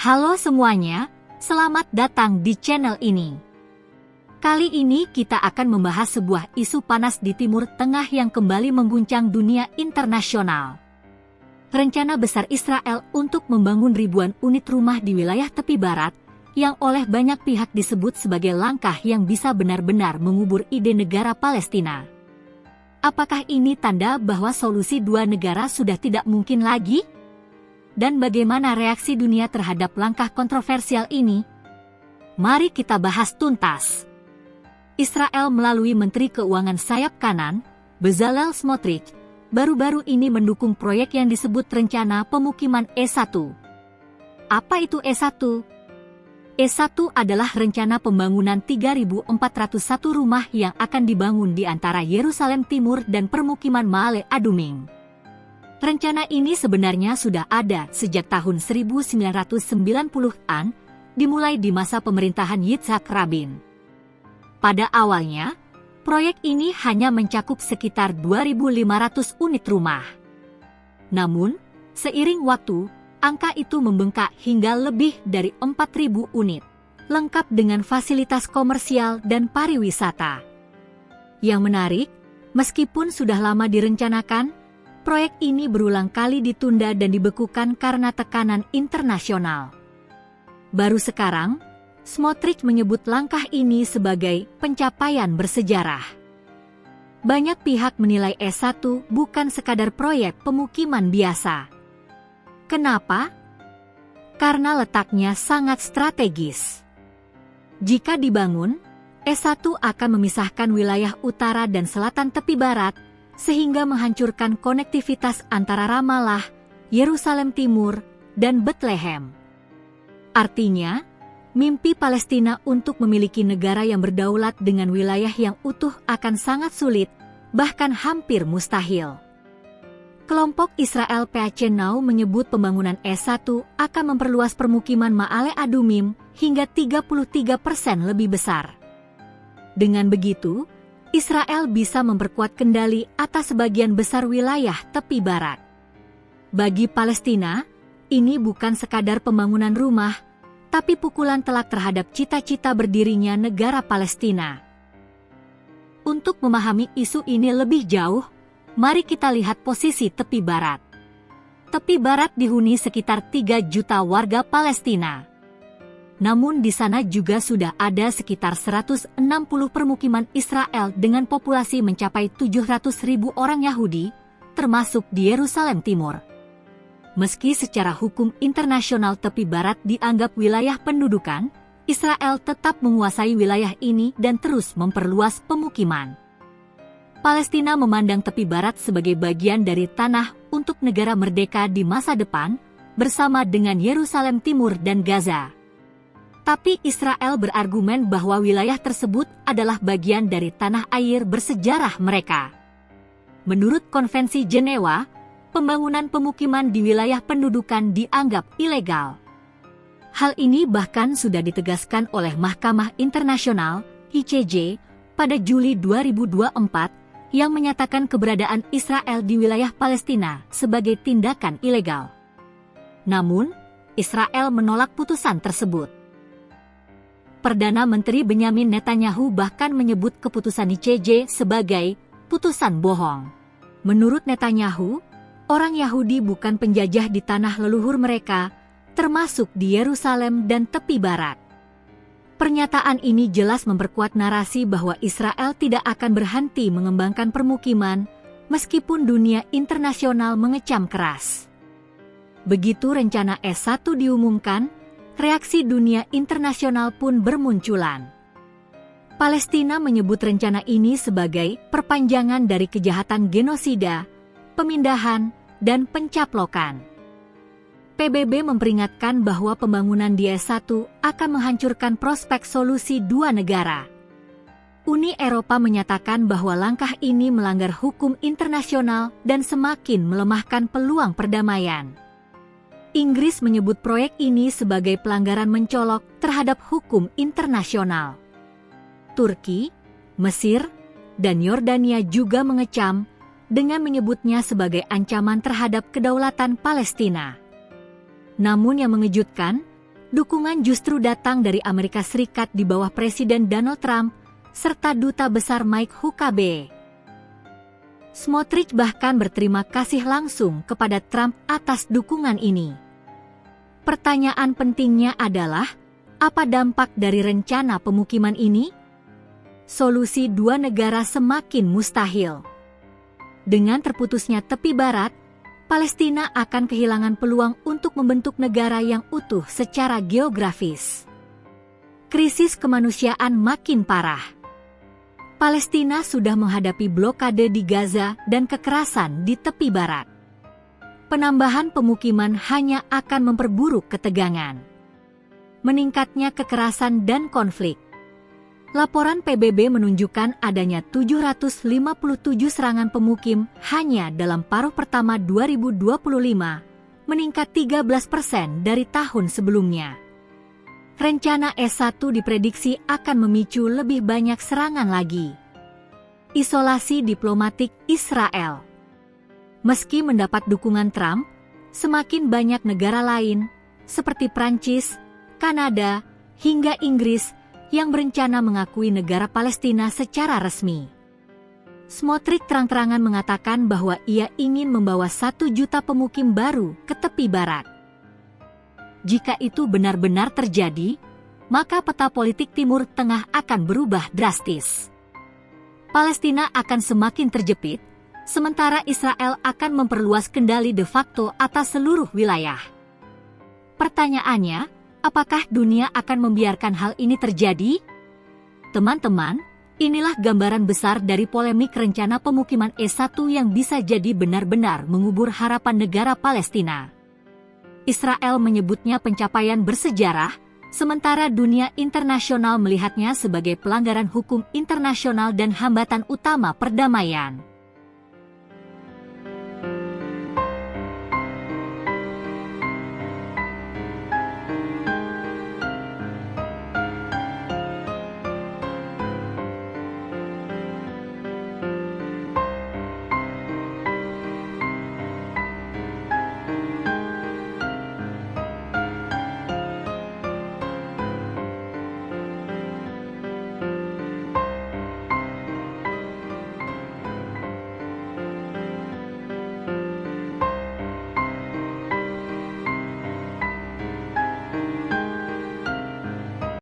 Halo semuanya, selamat datang di channel ini. Kali ini kita akan membahas sebuah isu panas di Timur Tengah yang kembali mengguncang dunia internasional. Rencana besar Israel untuk membangun ribuan unit rumah di wilayah tepi barat, yang oleh banyak pihak disebut sebagai langkah yang bisa benar-benar mengubur ide negara Palestina. Apakah ini tanda bahwa solusi dua negara sudah tidak mungkin lagi? Dan bagaimana reaksi dunia terhadap langkah kontroversial ini? Mari kita bahas tuntas. Israel melalui Menteri Keuangan sayap kanan, Bezalel Smotrich, baru-baru ini mendukung proyek yang disebut Rencana Pemukiman E1. Apa itu E1? E1 adalah rencana pembangunan 3.401 rumah yang akan dibangun di antara Yerusalem Timur dan permukiman Ma'ale Adumim. Rencana ini sebenarnya sudah ada sejak tahun 1990-an, dimulai di masa pemerintahan Yitzhak Rabin. Pada awalnya, proyek ini hanya mencakup sekitar 2.500 unit rumah. Namun, seiring waktu, angka itu membengkak hingga lebih dari 4.000 unit, lengkap dengan fasilitas komersial dan pariwisata. Yang menarik, meskipun sudah lama direncanakan, proyek ini berulang kali ditunda dan dibekukan karena tekanan internasional. Baru sekarang, Smotrich menyebut langkah ini sebagai pencapaian bersejarah. Banyak pihak menilai E1 bukan sekadar proyek pemukiman biasa. Kenapa? Karena letaknya sangat strategis. Jika dibangun, E1 akan memisahkan wilayah utara dan selatan tepi barat, sehingga menghancurkan konektivitas antara Ramallah, Yerusalem Timur, dan Bethlehem. Artinya, mimpi Palestina untuk memiliki negara yang berdaulat dengan wilayah yang utuh akan sangat sulit, bahkan hampir mustahil. Kelompok Israel PAC Now menyebut pembangunan E1 akan memperluas permukiman Ma'ale Adumim hingga 33% lebih besar. Dengan begitu, Israel bisa memperkuat kendali atas sebagian besar wilayah tepi barat. Bagi Palestina, ini bukan sekadar pembangunan rumah, tapi pukulan telak terhadap cita-cita berdirinya negara Palestina. Untuk memahami isu ini lebih jauh, mari kita lihat posisi tepi barat. Tepi barat dihuni sekitar 3 juta warga Palestina. Namun di sana juga sudah ada sekitar 160 permukiman Israel dengan populasi mencapai 700.000 orang Yahudi, termasuk di Yerusalem Timur. Meski secara hukum internasional tepi barat dianggap wilayah pendudukan, Israel tetap menguasai wilayah ini dan terus memperluas pemukiman. Palestina memandang tepi barat sebagai bagian dari tanah untuk negara merdeka di masa depan, bersama dengan Yerusalem Timur dan Gaza. Tapi Israel berargumen bahwa wilayah tersebut adalah bagian dari tanah air bersejarah mereka. Menurut Konvensi Jenewa, pembangunan pemukiman di wilayah pendudukan dianggap ilegal. Hal ini bahkan sudah ditegaskan oleh Mahkamah Internasional (ICJ) pada Juli 2024 yang menyatakan keberadaan Israel di wilayah Palestina sebagai tindakan ilegal. Namun, Israel menolak putusan tersebut. Perdana Menteri Benyamin Netanyahu bahkan menyebut keputusan ICJ sebagai putusan bohong. Menurut Netanyahu, orang Yahudi bukan penjajah di tanah leluhur mereka, termasuk di Yerusalem dan tepi barat. Pernyataan ini jelas memperkuat narasi bahwa Israel tidak akan berhenti mengembangkan permukiman, meskipun dunia internasional mengecam keras. Begitu rencana E1 diumumkan, reaksi dunia internasional pun bermunculan. Palestina menyebut rencana ini sebagai perpanjangan dari kejahatan genosida, pemindahan, dan pencaplokan. PBB memperingatkan bahwa pembangunan di E1 akan menghancurkan prospek solusi dua negara. Uni Eropa menyatakan bahwa langkah ini melanggar hukum internasional dan semakin melemahkan peluang perdamaian. Inggris menyebut proyek ini sebagai pelanggaran mencolok terhadap hukum internasional. Turki, Mesir, dan Yordania juga mengecam dengan menyebutnya sebagai ancaman terhadap kedaulatan Palestina. Namun yang mengejutkan, Dukungan justru datang dari Amerika Serikat di bawah Presiden Donald Trump serta Duta Besar Mike Huckabee. Smotrich bahkan berterima kasih langsung kepada Trump atas dukungan ini. Pertanyaan pentingnya adalah, apa dampak dari rencana pemukiman ini? Solusi dua negara semakin mustahil. Dengan terputusnya tepi barat, Palestina akan kehilangan peluang untuk membentuk negara yang utuh secara geografis. Krisis kemanusiaan makin parah. Palestina sudah menghadapi blokade di Gaza dan kekerasan di tepi barat. Penambahan pemukiman hanya akan memperburuk ketegangan. Meningkatnya kekerasan dan konflik. Laporan PBB menunjukkan adanya 757 serangan pemukim hanya dalam paruh pertama 2025, meningkat 13% dari tahun sebelumnya. Rencana S1 diprediksi akan memicu lebih banyak serangan lagi. Isolasi diplomatik Israel. Meski mendapat dukungan Trump, semakin banyak negara lain, seperti Prancis, Kanada, hingga Inggris, yang berencana mengakui negara Palestina secara resmi. Smotrich terang-terangan mengatakan bahwa ia ingin membawa 1 juta pemukim baru ke tepi barat. Jika itu benar-benar terjadi, maka peta politik Timur Tengah akan berubah drastis. Palestina akan semakin terjepit, sementara Israel akan memperluas kendali de facto atas seluruh wilayah. Pertanyaannya, apakah dunia akan membiarkan hal ini terjadi? Teman-teman, inilah gambaran besar dari polemik rencana pemukiman S1 yang bisa jadi benar-benar mengubur harapan negara Palestina. Israel menyebutnya pencapaian bersejarah, sementara dunia internasional melihatnya sebagai pelanggaran hukum internasional dan hambatan utama perdamaian.